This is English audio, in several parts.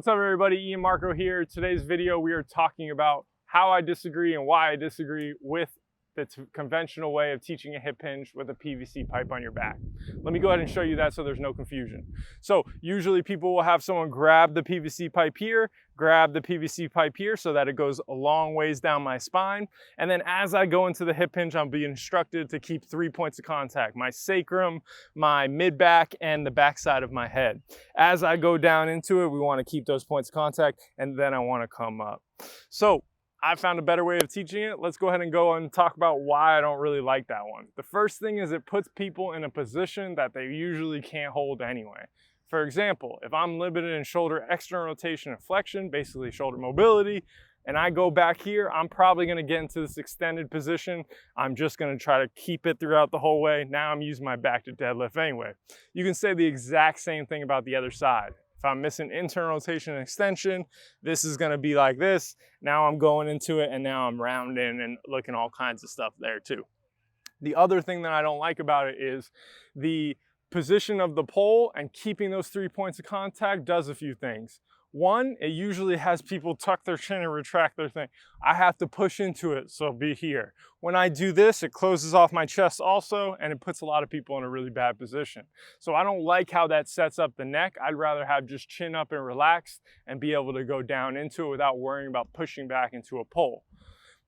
What's up everybody, Ian Marco here. Today's video we are talking about how I disagree and why I disagree with the conventional way of teaching a hip hinge with a PVC pipe on your back. Let me go ahead and show you that so there's no confusion. So usually people will have someone grab the PVC pipe here, grab the PVC pipe here so that it goes a long ways down my spine. And then as I go into the hip hinge, I'm being instructed to keep 3 points of contact: my sacrum, my mid-back, and the backside of my head. As I go down into it, we want to keep those points of contact, and then I want to come up. So I found a better way of teaching it. Let's go ahead and go and talk about why I don't really like that one. The first thing is it puts people in a position that they usually can't hold anyway. For example, if I'm limited in shoulder external rotation and flexion, basically shoulder mobility, and I go back here, I'm probably gonna get into this extended position. I'm just gonna try to keep it throughout the whole way. Now I'm using my back to deadlift anyway. You can say the exact same thing about the other side. If I'm missing internal rotation and extension, this is gonna be like this. Now I'm going into it and now I'm rounding and looking all kinds of stuff there too. The other thing that I don't like about it is the position of the pole, and keeping those 3 points of contact does a few things. One, it usually has people tuck their chin and retract their thing. I have to push into it, so be here. When I do this, it closes off my chest also, and it puts a lot of people in a really bad position. So I don't like how that sets up the neck. I'd rather have just chin up and relaxed and be able to go down into it without worrying about pushing back into a pole.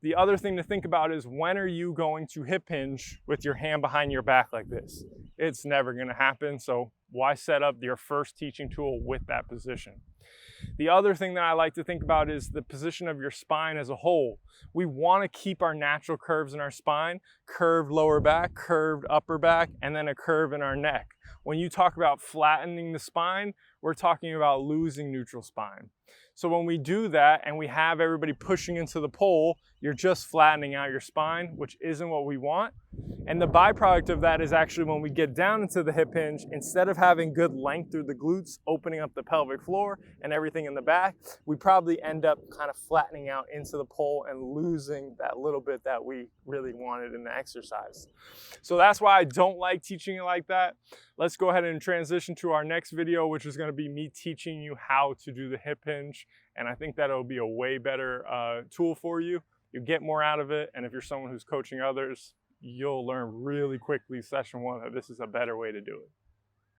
The other thing to think about is, when are you going to hip hinge with your hand behind your back like this? It's never gonna happen, so why set up your first teaching tool with that position? The other thing that I like to think about is the position of your spine as a whole. We want to keep our natural curves in our spine: curved lower back, curved upper back, and then a curve in our neck. When you talk about flattening the spine, we're talking about losing neutral spine. So when we do that and we have everybody pushing into the pole, you're just flattening out your spine, which isn't what we want. And the byproduct of that is actually, when we get down into the hip hinge, instead of having good length through the glutes, opening up the pelvic floor and everything in the back, we probably end up kind of flattening out into the pole and losing that little bit that we really wanted in the exercise. So that's why I don't like teaching it like that. Let's go ahead and transition to our next video, which is going to be me teaching you how to do the hip hinge. And I think that it'll be a way better tool for you. You get more out of it. And if you're someone who's coaching others, you'll learn really quickly session one that this is a better way to do it.